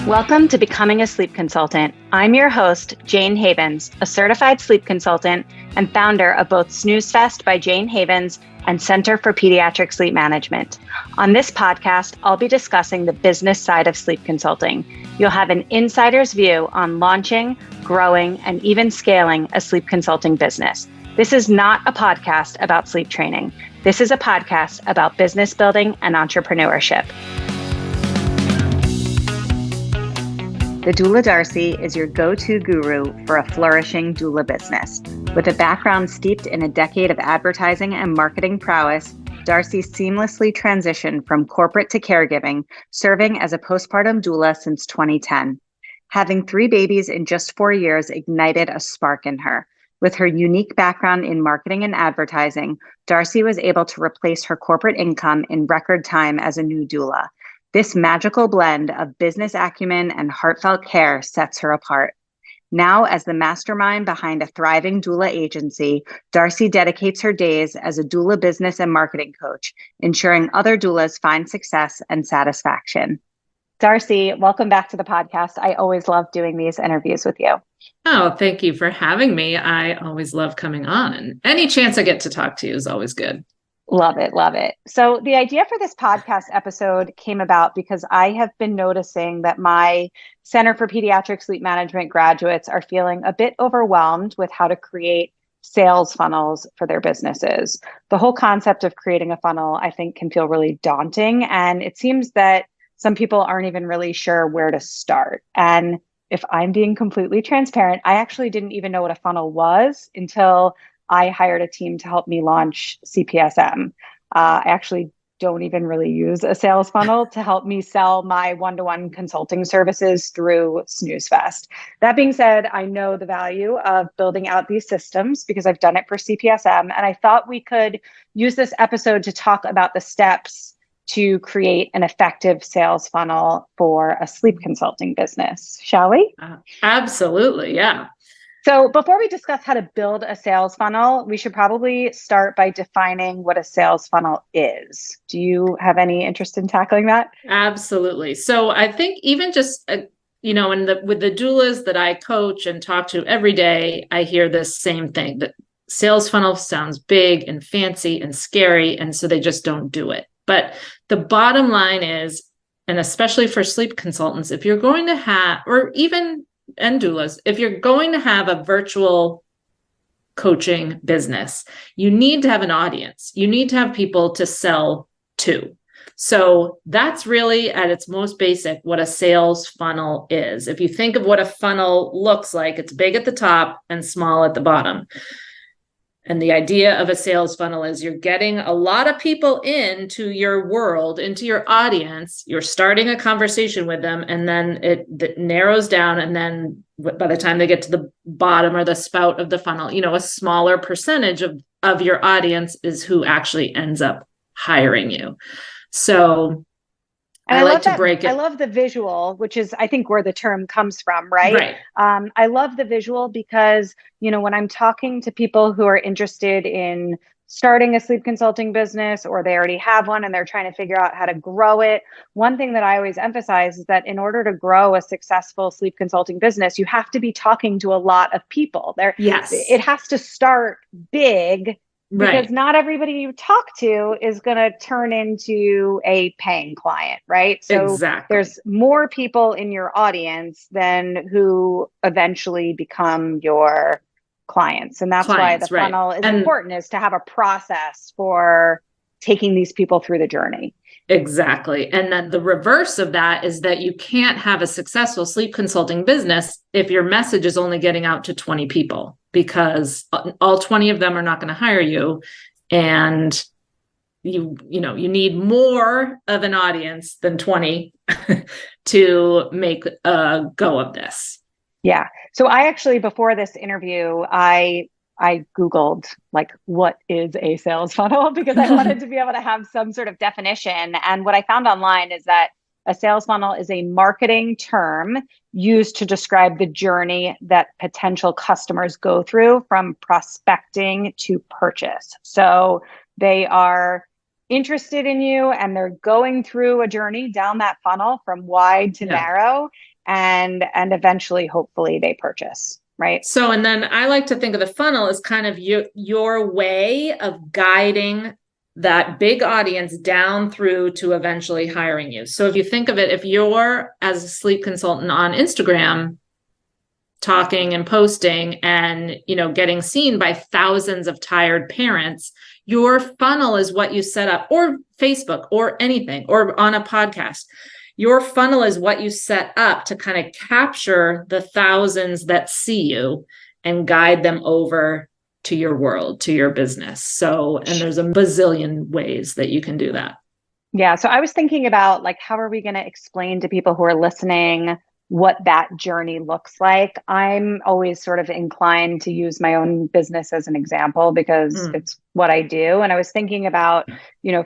Welcome to Becoming a Sleep Consultant. I'm your host, Jayne Havens, a certified sleep consultant and founder of both Snooze Fest by Jayne Havens and Center for Pediatric Sleep Management. On this podcast, I'll be discussing the business side of sleep consulting. You'll have an insider's view on launching, growing, and even scaling a sleep consulting business. This is not a podcast about sleep training. This is a podcast about business building and entrepreneurship. The Doula Darcy is your go-to guru for a flourishing doula business. With a background steeped in a decade of advertising and marketing prowess, Darcy seamlessly transitioned from corporate to caregiving, serving as a postpartum doula since 2010. Having 3 babies in just 4 years ignited a spark in her. With her unique background in marketing and advertising, Darcy was able to replace her corporate income in record time as a new doula. This magical blend of business acumen and heartfelt care sets her apart. Now, as the mastermind behind a thriving doula agency, Darcy dedicates her days as a doula business and marketing coach, ensuring other doulas find success and satisfaction. Darcy, welcome back to the podcast. I always love doing these interviews with you. Oh, thank you for having me. I always love coming on, and any chance I get to talk to you is always good. Love it. Love it. So the idea for this podcast episode came about because I have been noticing that my Center for Pediatric Sleep Management graduates are feeling a bit overwhelmed with how to create sales funnels for their businesses. The whole concept of creating a funnel, I think, can feel really daunting. And it seems that some people aren't even really sure where to start. And if I'm being completely transparent, I actually didn't even know what a funnel was until I hired a team to help me launch CPSM. I actually don't even really use a sales funnel to help me sell my one-to-one consulting services through Snooze Fest. That being said, I know the value of building out these systems because I've done it for CPSM, and I thought we could use this episode to talk about the steps to create an effective sales funnel for a sleep consulting business. Shall we? Absolutely, yeah. So before we discuss how to build a sales funnel, we should probably start by defining what a sales funnel is. Do you have any interest in tackling that? Absolutely. So I think even just, with the doulas that I coach and talk to every day, I hear this same thing, that sales funnel sounds big and fancy and scary, and so they just don't do it. But the bottom line is, and especially for sleep consultants, if you're going to have, or even and doulas, if you're going to have a virtual coaching business, you need to have an audience. You need to have people to sell to. So that's really at its most basic what a sales funnel is. If you think of what a funnel looks like, it's big at the top and small at the bottom. And the idea of a sales funnel is you're getting a lot of people into your world, into your audience. You're starting a conversation with them, and then it narrows down. And then by the time they get to the bottom or the spout of the funnel, a smaller percentage of your audience is who actually ends up hiring you. So I like to break it. I love the visual, which is, I think, where the term comes from, right? I love the visual because, when I'm talking to people who are interested in starting a sleep consulting business, or they already have one and they're trying to figure out how to grow it, one thing that I always emphasize is that in order to grow a successful sleep consulting business, you have to be talking to a lot of people. Yes. It has to start big. Because Right. not everybody you talk to is going to turn into a paying client, right? So Exactly. There's more people in your audience than who eventually become your clients. And that's why the funnel is important, is to have a process for taking these people through the journey. Exactly. And then the reverse of that is that you can't have a successful sleep consulting business if your message is only getting out to 20 people, because all 20 of them are not going to hire you. And you need more of an audience than 20 to make a go of this. Yeah. So I actually, before this interview, I Googled what is a sales funnel, because I wanted to be able to have some sort of definition. And what I found online is that a sales funnel is a marketing term used to describe the journey that potential customers go through from prospecting to purchase. So they are interested in you and they're going through a journey down that funnel from wide to narrow. and eventually, hopefully they purchase, right? So, and then I like to think of the funnel as kind of your way of guiding that big audience down through to eventually hiring you. So if you think of it, if you're as a sleep consultant on Instagram, talking and posting and, getting seen by thousands of tired parents, your funnel is what you set up, or Facebook or anything, or on a podcast. Your funnel is what you set up to kind of capture the thousands that see you and guide them over to your world, to your business. So, and there's a bazillion ways that you can do that. Yeah. So I was thinking about how are we going to explain to people who are listening what that journey looks like? I'm always sort of inclined to use my own business as an example because it's what I do. And I was thinking about,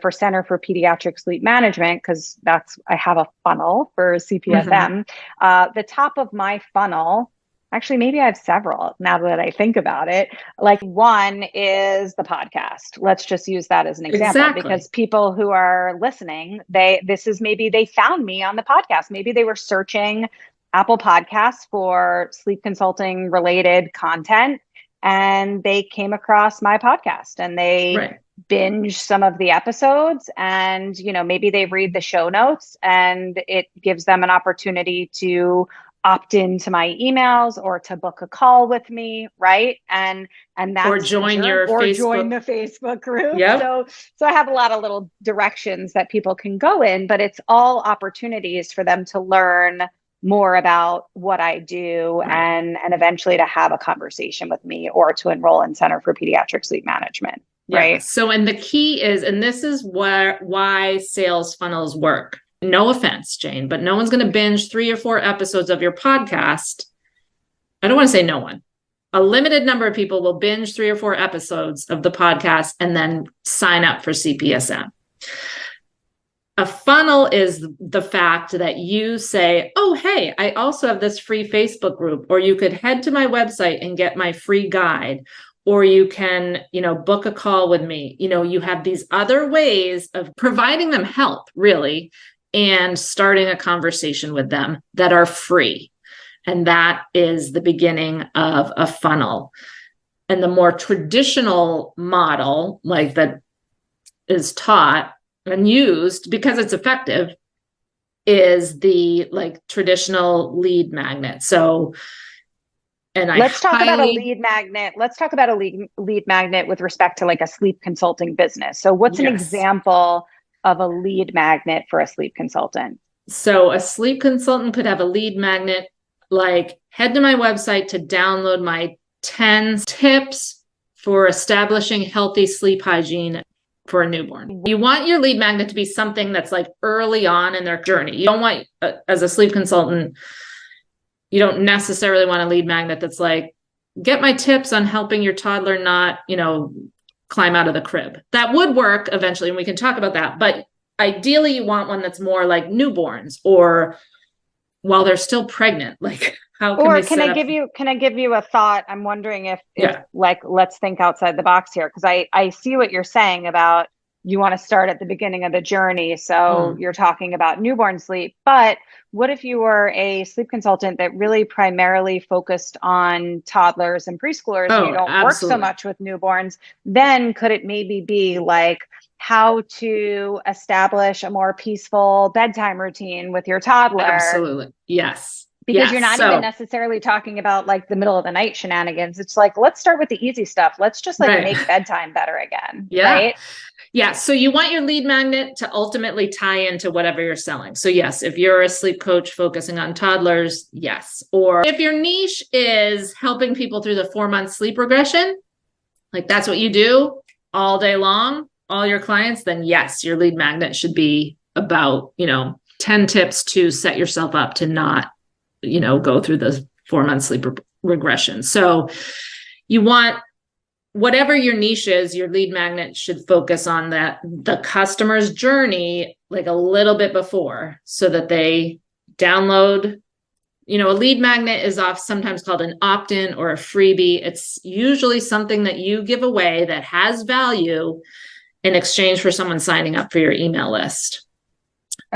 for Center for Pediatric Sleep Management, because I have a funnel for CPSM. The top of my funnel, actually, maybe I have several now that I think about it. One is the podcast. Let's just use that as an example, because people who are listening, maybe they found me on the podcast. Maybe they were searching Apple Podcasts for sleep consulting related content, and they came across my podcast and they binge some of the episodes, and, maybe they read the show notes, and it gives them an opportunity to opt into my emails or to book a call with me, right? And that's or join join the Facebook group. Yep. So I have a lot of little directions that people can go in, but it's all opportunities for them to learn more about what I do and eventually to have a conversation with me or to enroll in Center for Pediatric Sleep Management. Right. Yeah. So, and the key is, and this is why sales funnels work. No offense, Jayne, but no one's going to binge 3 or 4 episodes of your podcast. I don't want to say no one. A limited number of people will binge 3 or 4 episodes of the podcast and then sign up for CPSM. A funnel is the fact that you say, oh, hey, I also have this free Facebook group, or you could head to my website and get my free guide, or you can, book a call with me. You have these other ways of providing them help, really, and starting a conversation with them that are free. And that is the beginning of a funnel. And the more traditional model, that is taught and used because it's effective, is the traditional lead magnet. So, let's talk about a lead magnet. Let's talk about a lead magnet with respect to a sleep consulting business. So what's an example of a lead magnet for a sleep consultant? So a sleep consultant could have a lead magnet, head to my website to download my 10 tips for establishing healthy sleep hygiene for a newborn. You want your lead magnet to be something that's early on in their journey. You don't want, as a sleep consultant, you don't necessarily want a lead magnet that's get my tips on helping your toddler not, climb out of the crib. That would work eventually, and we can talk about that. But ideally, you want one that's more like newborns, or while they're still pregnant. How can they can I give you a thought? I'm wondering if let's think outside the box here, because I see what you're saying about you want to start at the beginning of the journey. So you're talking about newborn sleep, but what if you were a sleep consultant that really primarily focused on toddlers and preschoolers and you don't work so much with newborns? Then could it maybe be how to establish a more peaceful bedtime routine with your toddler? Absolutely. Yes. Because you're not even necessarily talking about the middle of the night shenanigans. It's let's start with the easy stuff. Let's just make bedtime better again. Yeah. Right. Yeah. So you want your lead magnet to ultimately tie into whatever you're selling. So yes, if you're a sleep coach focusing on toddlers, yes. Or if your niche is helping people through the 4-month sleep regression, that's what you do all day long, all your clients, then yes, your lead magnet should be about, 10 tips to set yourself up to not, go through the 4-month sleep regression. So you want, whatever your niche is, your lead magnet should focus on the customer's journey a little bit before, so that they download. A lead magnet is sometimes called an opt-in or a freebie. It's usually something that you give away that has value in exchange for someone signing up for your email list.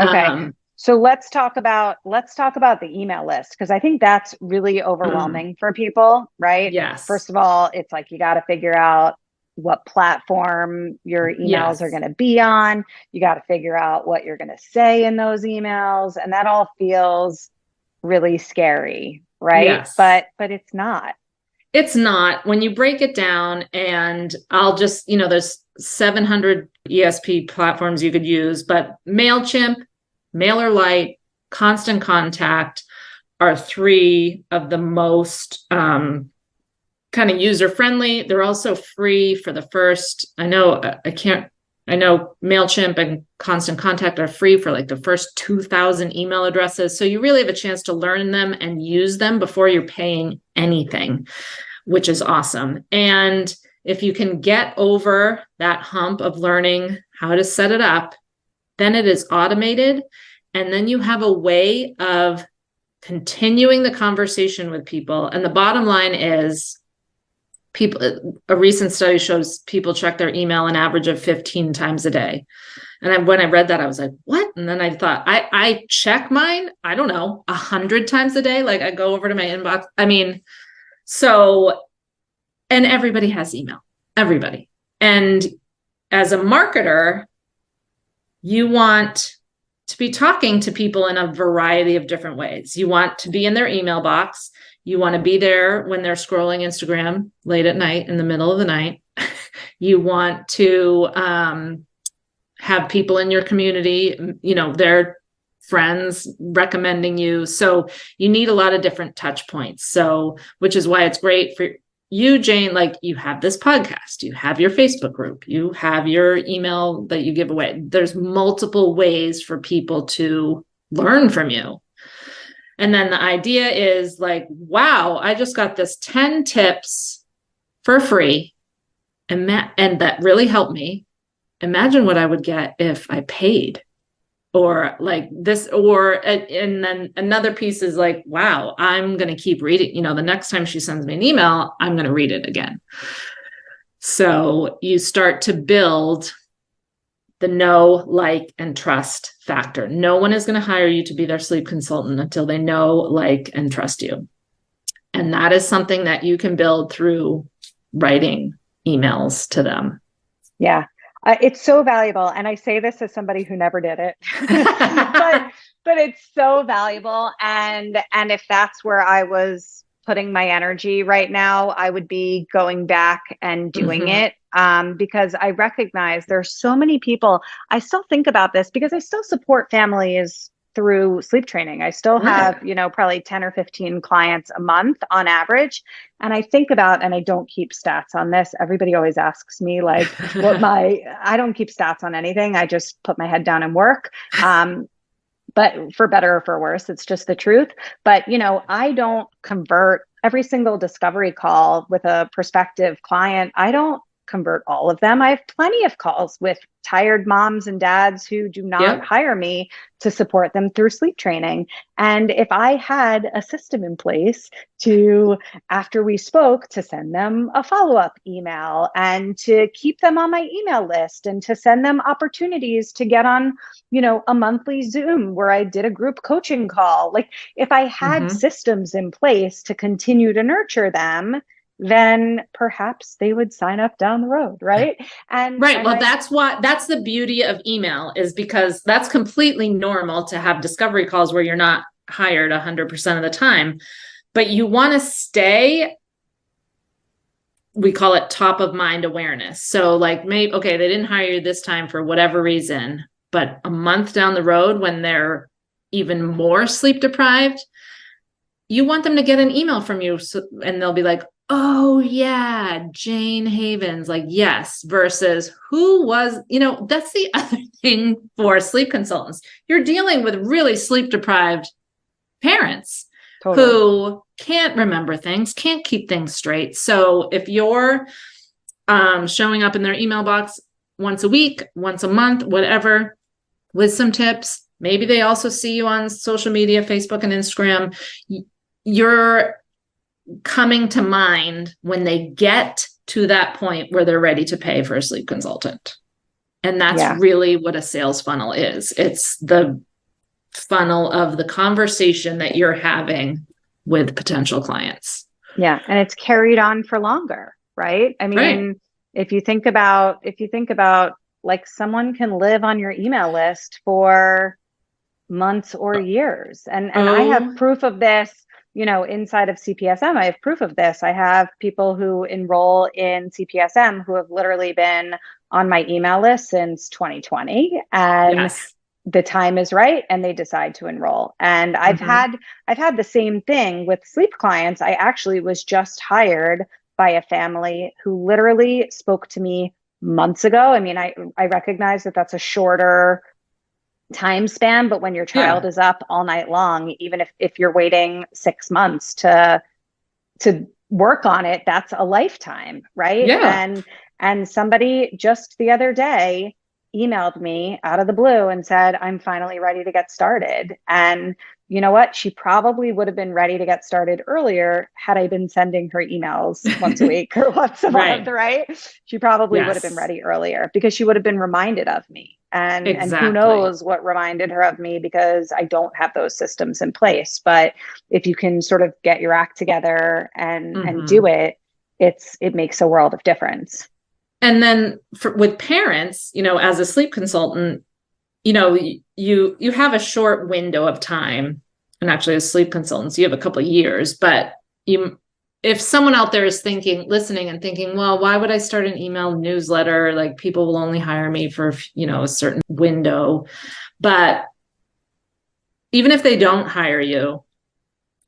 Okay. So let's talk about the email list, because I think that's really overwhelming for people, right? Yes. First of all, it's like you got to figure out what platform your emails are Yes. going to be on. You got to figure out what you're going to say in those emails, and that all feels really scary, right? Yes. But it's not. It's not when you break it down, and I'll just, there's 700 ESP platforms you could use, but MailChimp, MailerLite, Constant Contact are three of the most kind of user friendly. They're also free for the first. I know MailChimp and Constant Contact are free for like the first 2,000 email addresses. So you really have a chance to learn them and use them before you're paying anything, which is awesome. And if you can get over that hump of learning how to set it up, then it is automated. And then you have a way of continuing the conversation with people. And the bottom line is, a recent study shows people check their email an average of 15 times a day. And when I read that, I was like, what? And then I thought, I check mine, I don't know, 100 times a day. Like I go over to my inbox. I mean, so, and everybody has email, everybody. And as a marketer, you want to be talking to people in a variety of different ways. You want to be in their email box. You want to be there when they're scrolling Instagram late at night, in the middle of the night. You want to have people in your community, their friends recommending you. So you need a lot of different touch points. So, which is why it's great for you, Jayne, like you have this podcast, you have your Facebook group, you have your email that you give away. There's multiple ways for people to learn from you. And then the idea is like, wow, I just got this 10 tips for free. And that really helped me. Imagine what I would get if I paid, or like this, and then another piece is like, wow, I'm going to keep reading. The next time she sends me an email, I'm going to read it again. So you start to build the know, like, and trust factor. No one is going to hire you to be their sleep consultant until they know, like, and trust you. And that is something that you can build through writing emails to them. Yeah. It's so valuable. And I say this as somebody who never did it, but it's so valuable. And if that's where I was putting my energy right now, I would be going back and doing it. Because I recognize there's so many people. I still think about this because I still support families through sleep training. I still have, probably 10 or 15 clients a month on average. And I think about, and I don't keep stats on this. Everybody always asks me like I don't keep stats on anything. I just put my head down and work. But for better or for worse, it's just the truth. But, I don't convert every single discovery call with a prospective client. I don't convert all of them. I have plenty of calls with tired moms and dads who do not hire me to support them through sleep training. And if I had a system in place to, after we spoke, to send them a follow-up email and to keep them on my email list and to send them opportunities to get on, a monthly Zoom where I did a group coaching call. Like if I had systems in place to continue to nurture them, then perhaps they would sign up down the road. Right. Well, that's the beauty of email, is because that's completely normal to have discovery calls where you're not hired 100% of the time, but you want to stay, we call it top of mind awareness. So like maybe, okay, they didn't hire you this time for whatever reason, but a month down the road when they're even more sleep deprived, you want them to get an email from you. And they'll be like, oh yeah, Jayne Havens, like, yes, versus who was, that's the other thing for sleep consultants. You're dealing with really sleep deprived parents who can't remember things, can't keep things straight. So if you're showing up in their email box once a week, once a month, whatever, with some tips, maybe they also see you on social media, Facebook and Instagram, you're coming to mind when they get to that point where they're ready to pay for a sleep consultant. And that's really what a sales funnel is. It's the funnel of the conversation that you're having with potential clients. Yeah. And it's carried on for longer, right? I mean, if you think about like someone can live on your email list for months or years. And I have proof of this, inside of CPSM. I have proof of this. I have people who enroll in CPSM who have literally been on my email list since 2020. And the time is right and they decide to enroll. And I've had the same thing with sleep clients. I actually was just hired by a family who literally spoke to me months ago. I mean, I recognize that that's a shorter time span, but when your child is up all night long, even if you're waiting 6 months to work on it, that's a lifetime, right? And somebody just the other day emailed me out of the blue and said, I'm finally ready to get started. And you know what? She probably would have been ready to get started earlier had I been sending her emails once a week or once a month, right? She probably would have been ready earlier because she would have been reminded of me. And who knows what reminded her of me, because I don't have those systems in place. But if you can sort of get your act together and do it, it makes a world of difference. And then with parents, as a sleep consultant, you have a short window of time, and actually as sleep consultants, you have a couple of years, but if someone out there is listening and thinking, well, why would I start an email newsletter? Like, people will only hire me for, a certain window. But even if they don't hire you,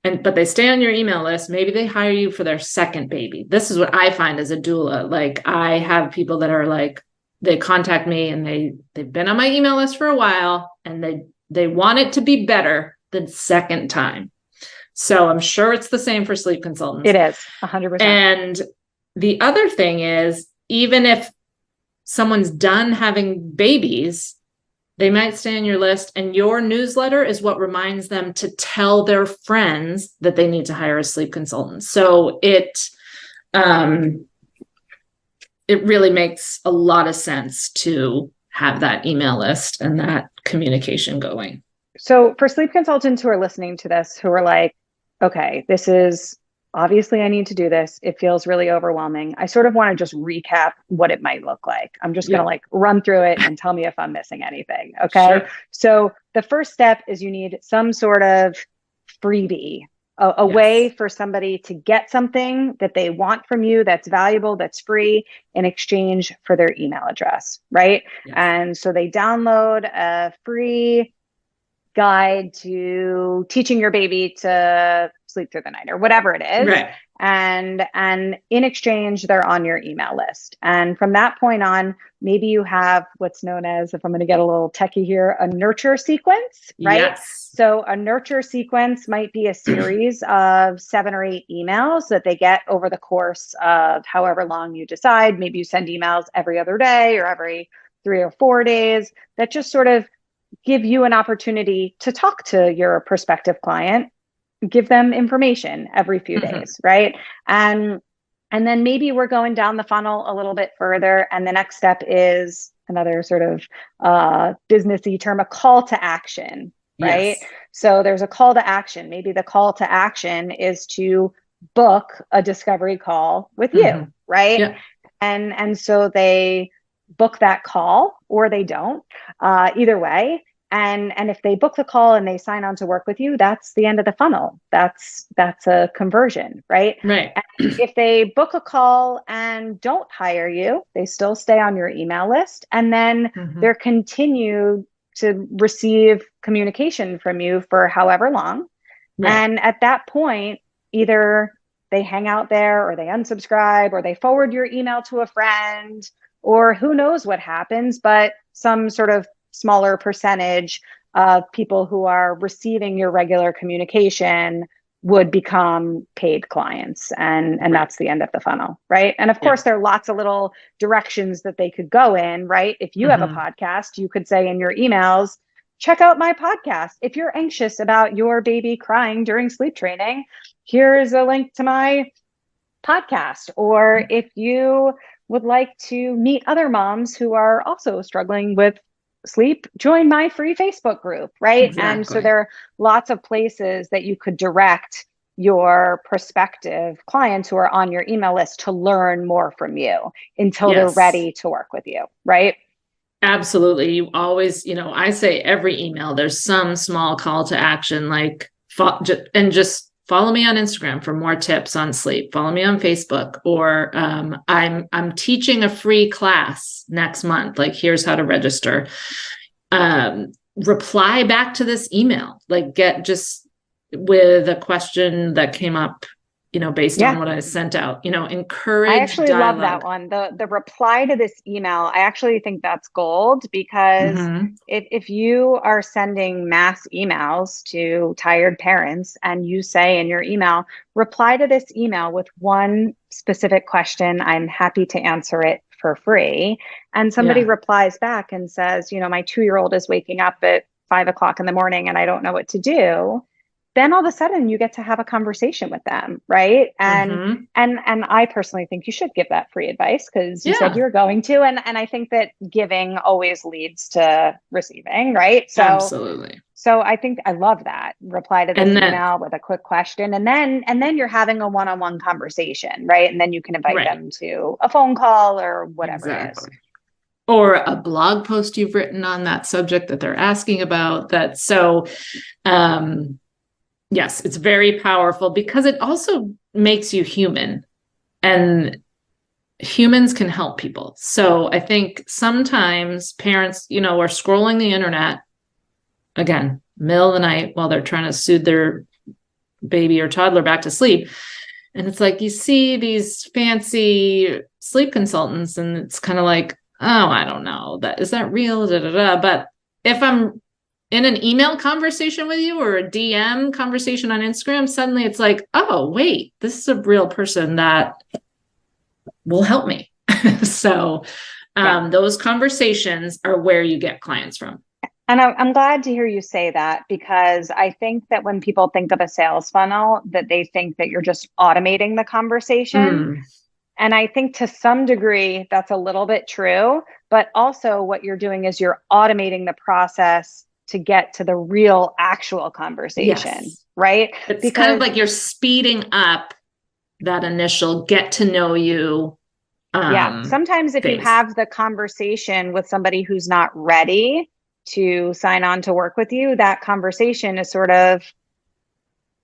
but they stay on your email list, maybe they hire you for their second baby. This is what I find as a doula. Like, I have people that are like, they contact me and they've been on my email list for a while and they want it to be better the second time. So I'm sure it's the same for sleep consultants. It is 100%. And the other thing is, even if someone's done having babies, they might stay on your list, and your newsletter is what reminds them to tell their friends that they need to hire a sleep consultant. So it really makes a lot of sense to have that email list and that communication going. So for sleep consultants who are listening to this, who are like, okay, this is obviously I need to do this. It feels really overwhelming. I sort of want to just recap what it might look like. I'm just going to run through it and tell me if I'm missing anything. Okay. Sure. So the first step is you need some sort of freebie, a way for somebody to get something that they want from you that's valuable, that's free, in exchange for their email address. Right. Yes. And so they download a free guide to teaching your baby to sleep through the night or whatever it is. Right. And in exchange, they're on your email list. And from that point on, maybe you have what's known as, if I'm going to get a little techie here, a nurture sequence, right? Yes. So a nurture sequence might be a series of 7 or 8 emails that they get over the course of however long you decide. Maybe you send emails every other day or every 3 or 4 days that just sort of give you an opportunity to talk to your prospective client, give them information every few days, right? And then maybe we're going down the funnel a little bit further, and the next step is another sort of businessy term, a call to action, right? Yes. So there's a call to action. Maybe the call to action is to book a discovery call with you, right? Yeah. And so they book that call or they don't, either way. And if they book the call and they sign on to work with you, that's the end of the funnel. That's a conversion, right? Right. And if they book a call and don't hire you, they still stay on your email list, and then they're continued to receive communication from you for however long. Right. And at that point, either they hang out there or they unsubscribe or they forward your email to a friend, or who knows what happens, but some sort of smaller percentage of people who are receiving your regular communication would become paid clients. And that's the end of the funnel, right? And of course, there are lots of little directions that they could go in, right? If you have a podcast, you could say in your emails, check out my podcast. If you're anxious about your baby crying during sleep training, here's a link to my podcast. Or if you would like to meet other moms who are also struggling with sleep, join my free Facebook group, right? Exactly. And so there are lots of places that you could direct your prospective clients who are on your email list to learn more from you until they're ready to work with you, right? Absolutely. You always, I say every email, there's some small call to action, like, and just follow me on Instagram for more tips on sleep. Follow me on Facebook, or I'm teaching a free class next month. Like, here's how to register. Reply back to this email, like get just with a question that came up, based on what I sent out, encourage I actually dialogue. love that one. The reply to this email, I actually think that's gold, because if you are sending mass emails to tired parents and you say in your email, reply to this email with one specific question, I'm happy to answer it for free. And somebody replies back and says, my 2-year-old is waking up at 5 o'clock in the morning and I don't know what to do. Then all of a sudden you get to have a conversation with them, right? And I personally think you should give that free advice, because you said you were going to, and I think that giving always leads to receiving, right? So absolutely. So I think I love that. Reply to this email with a quick question, and then you're having a one-on-one conversation, right? And then you can invite them to a phone call or whatever it is. Or a blog post you've written on that subject that they're asking about. That so yes, it's very powerful, because it also makes you human, and humans can help people. So I think sometimes parents, are scrolling the internet, again, middle of the night, while they're trying to soothe their baby or toddler back to sleep. And it's like, you see these fancy sleep consultants, and it's kind of like, oh, I don't know, is that real? But if I'm in an email conversation with you or a DM conversation on Instagram, suddenly it's like, oh, wait, this is a real person that will help me. So those conversations are where you get clients from. And I'm glad to hear you say that, because I think that when people think of a sales funnel, that they think that you're just automating the conversation. And I think to some degree that's a little bit true, but also what you're doing is you're automating the process to get to the real actual conversation, right? It's kind of like you're speeding up that initial get to know you. Sometimes if you have the conversation with somebody who's not ready to sign on to work with you, that conversation is sort of,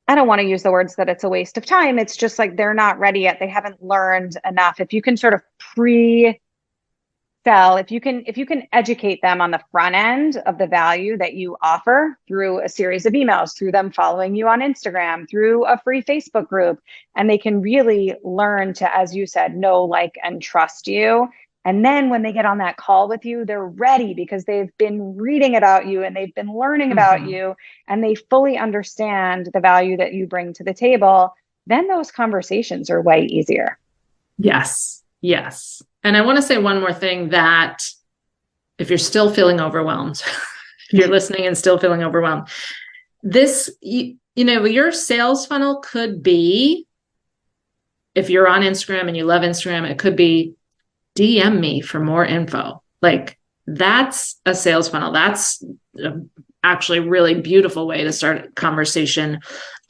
I don't want to use the words that it's a waste of time. It's just like they're not ready yet. They haven't learned enough. If you can sort of pre-sell, if you can educate them on the front end of the value that you offer through a series of emails, through them following you on Instagram, through a free Facebook group, and they can really learn to, as you said, know, like, and trust you. And then when they get on that call with you, they're ready, because they've been reading about you and they've been learning about you, and they fully understand the value that you bring to the table. Then those conversations are way easier. Yes. And I want to say one more thing, that if you're still feeling overwhelmed, if you're listening and still feeling overwhelmed, your sales funnel could be, if you're on Instagram and you love Instagram, it could be, DM me for more info. Like, that's a sales funnel. That's actually a really beautiful way to start a conversation.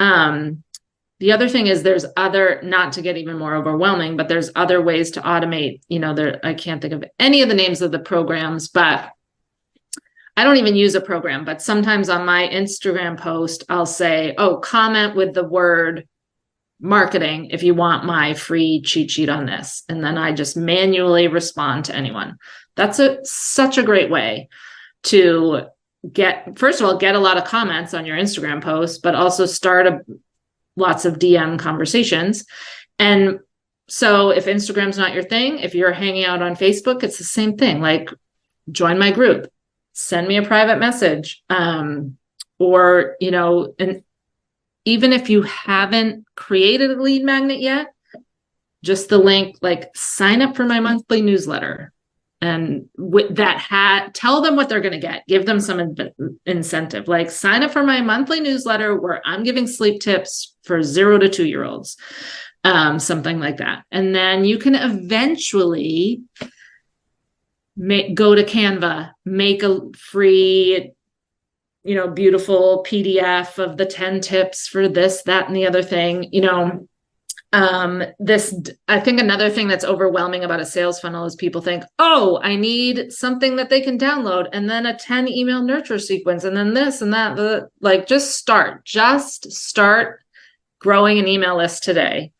The other thing is, there's not to get even more overwhelming, but there's other ways to automate. I can't think of any of the names of the programs, but I don't even use a program. But sometimes on my Instagram post, I'll say, comment with the word marketing if you want my free cheat sheet on this. And then I just manually respond to anyone. That's such a great way to first of all, get a lot of comments on your Instagram post, but also start lots of DM conversations. And so if Instagram's not your thing, if you're hanging out on Facebook, it's the same thing. Like, join my group, send me a private message, or, and even if you haven't created a lead magnet yet, just the link, like, sign up for my monthly newsletter, and with that tell them what they're going to get. Give them some incentive, like, sign up for my monthly newsletter where I'm giving sleep tips for 0 to 2-year-olds, something like that. And then you can eventually go to Canva, make a free, beautiful PDF of the 10 tips for this, that, and the other thing. I think another thing that's overwhelming about a sales funnel is people think, oh, I need something that they can download, and then a 10 email nurture sequence, and then this and that. Like, just start growing an email list today.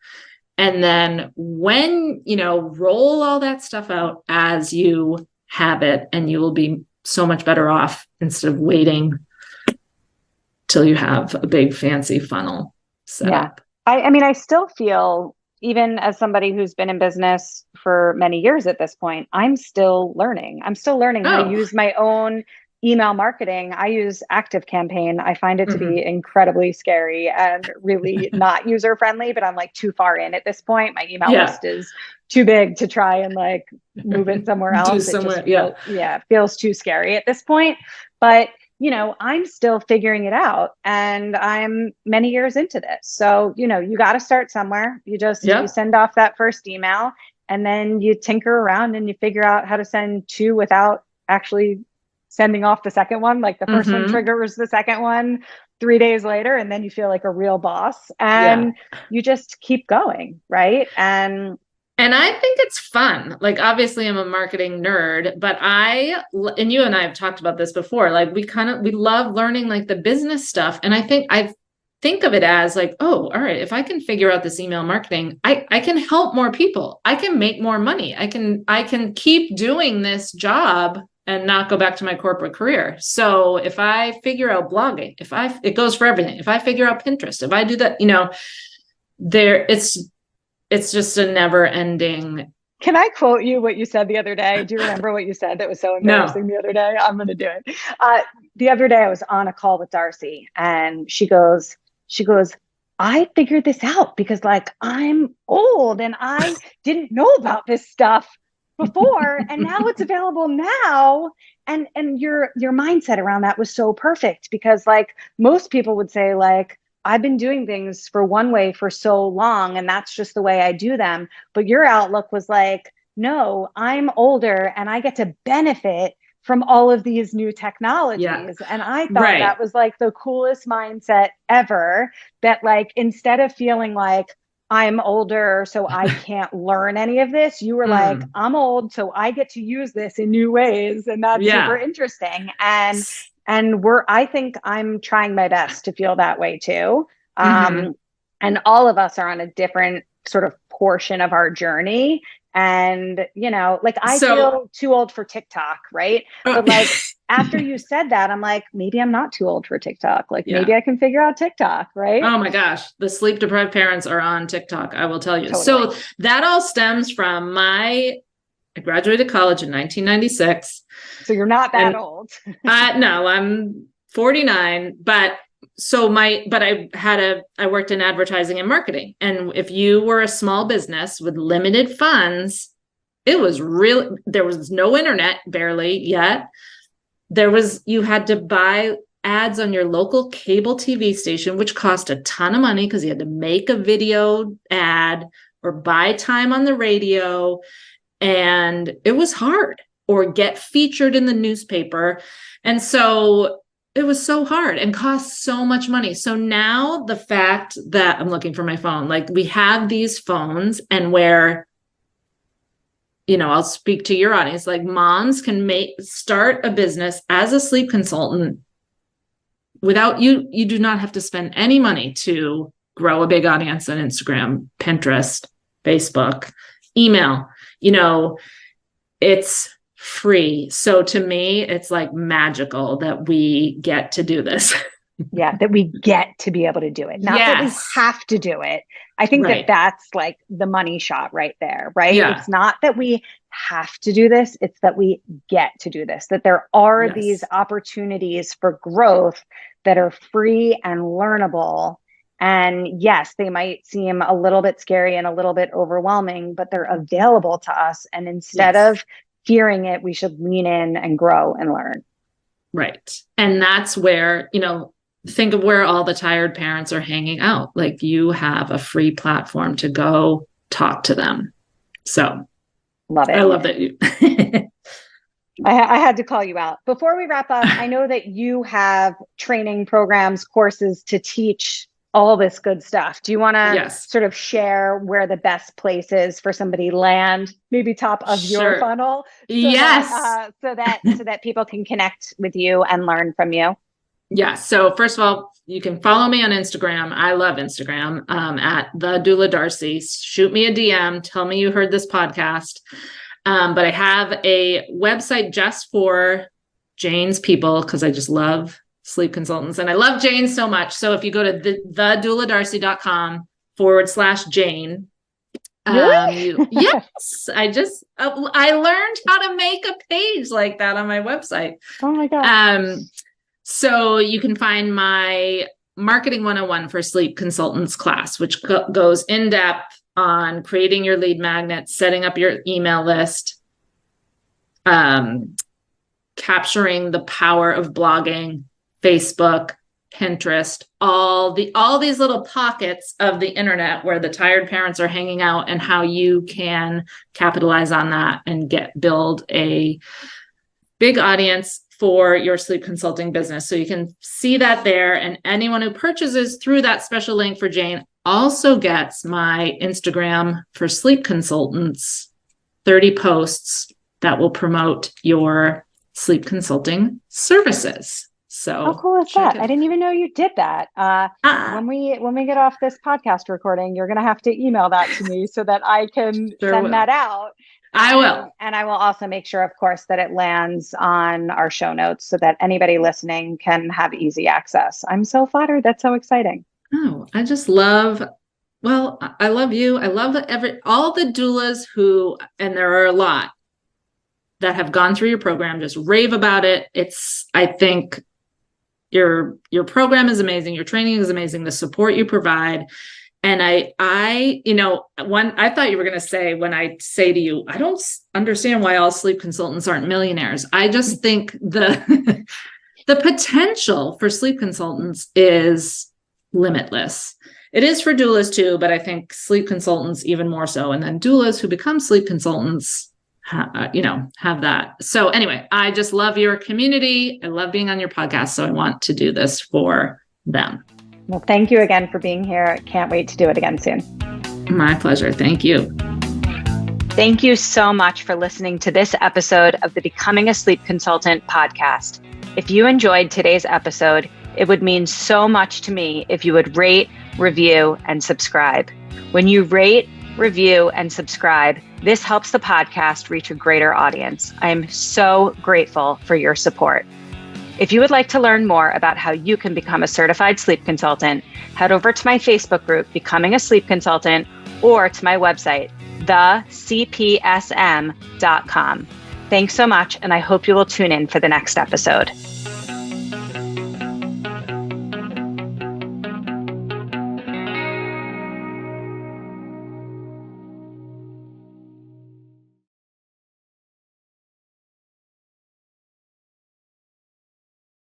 And then when, roll all that stuff out as you have it, and you will be so much better off instead of waiting till you have a big fancy funnel set up. I mean, I still feel, even as somebody who's been in business for many years at this point, I'm still learning. How to use my own email marketing. I use ActiveCampaign. I find it to be incredibly scary and really not user friendly, but I'm like too far in at this point. My email list is too big to try and like move it somewhere else. It feels too scary at this point. But I'm still figuring it out, and I'm many years into this. So, you got to start somewhere. You just you send off that first email, and then you tinker around and you figure out how to send two without actually sending off the second one. Like the first one triggers the second one 3 days later, and then you feel like a real boss, and you just keep going. Right. And I think it's fun. Like, obviously I'm a marketing nerd, but and you and I have talked about this before, like we love learning like the business stuff. And I think of it as like, oh, all right, if I can figure out this email marketing, I can help more people. I can make more money. I can keep doing this job and not go back to my corporate career. So if I figure out blogging, it goes for everything. If I figure out Pinterest, if I do that, it's just a never ending. Can I quote you what you said the other day? Do you remember what you said that was so embarrassing the other day? I'm going to do it. The other day I was on a call with Darcy, and she goes, I figured this out because like I'm old and I didn't know about this stuff before, and now it's available now. And your mindset around that was so perfect, because like most people would say like, I've been doing things for one way for so long, and that's just the way I do them. But your outlook was like, no, I'm older and I get to benefit from all of these new technologies. Yeah. And I thought that was like the coolest mindset ever, that like, instead of feeling like I'm older, so I can't learn any of this, you were like, I'm old, so I get to use this in new ways. And that's super interesting. And I think I'm trying my best to feel that way too. And all of us are on a different sort of portion of our journey. And, like I feel too old for TikTok, right? But like after you said that, I'm like, maybe I'm not too old for TikTok. Like maybe I can figure out TikTok, right? Oh my gosh. The sleep deprived parents are on TikTok, I will tell you. Totally. So that all stems from I graduated college in 1996. So you're not that old. No, I'm 49, but I worked in advertising and marketing. And if you were a small business with limited funds, there was no internet barely yet. You had to buy ads on your local cable TV station, which cost a ton of money because you had to make a video ad or buy time on the radio. And it was hard, or get featured in the newspaper. And so it was so hard and cost so much money. So now the fact that I'm looking for my phone, like we have these phones, and where, I'll speak to your audience, like moms can start a business as a sleep consultant without you do not have to spend any money to grow a big audience on Instagram, Pinterest, Facebook, email. It's free. So to me, it's like magical that we get to do this. That we get to be able to do it. Not that we have to do it. I think that's like the money shot right there, right? Yeah. It's not that we have to do this. It's that we get to do this, that there are these opportunities for growth that are free and learnable. And yes, they might seem a little bit scary and a little bit overwhelming, but they're available to us. And instead of fearing it, we should lean in and grow and learn. Right. And that's where, think of where all the tired parents are hanging out. Like, you have a free platform to go talk to them. So love it. I love that. I had to call you out. Before we wrap up, I know that you have training programs, courses to teach all this good stuff. Do you want to sort of share where the best place is for somebody land, maybe top of your funnel? So that people can connect with you and learn from you. Yeah. So first of all, you can follow me on Instagram. I love Instagram at the Doula Darcy. Shoot me a DM. Tell me you heard this podcast. But I have a website just for Jayne's people because I just love sleep consultants and I love Jayne so much. So if you go to thedouladdarcy.com/Jayne, really? yes, I learned how to make a page like that on my website. Oh my God. So you can find my Marketing 101 for Sleep Consultants class, which goes in depth on creating your lead magnet, setting up your email list, capturing the power of blogging, Facebook, Pinterest, all these little pockets of the internet where the tired parents are hanging out, and how you can capitalize on that and build a big audience for your sleep consulting business. So you can see that there. And anyone who purchases through that special link for Jayne also gets my Instagram for sleep consultants, 30 posts that will promote your sleep consulting services. So how cool is that? I didn't even know you did that. When we get off this podcast recording, you're going to have to email that to me so that I can send that out. I will. And I will also make sure, of course, that it lands on our show notes so that anybody listening can have easy access. I'm so flattered. That's so exciting. Oh, I just love, I love you. I love all the doulas and there are a lot that have gone through your program, just rave about it. I think your program is amazing. Your training is amazing. The support you provide. And I thought you were going to say, when I say to you, I don't understand why all sleep consultants aren't millionaires. I just think the potential for sleep consultants is limitless. It is for doulas too, but I think sleep consultants even more so. And then doulas who become sleep consultants, have that. So anyway, I just love your community. I love being on your podcast. So I want to do this for them. Well, thank you again for being here. Can't wait to do it again soon. My pleasure. Thank you. Thank you so much for listening to this episode of the Becoming a Sleep Consultant podcast. If you enjoyed today's episode, it would mean so much to me if you would rate, review, and subscribe. When you rate, review, and subscribe, this helps the podcast reach a greater audience. I am so grateful for your support. If you would like to learn more about how you can become a certified sleep consultant, head over to my Facebook group, Becoming a Sleep Consultant, or to my website, thecpsm.com. Thanks so much, and I hope you will tune in for the next episode.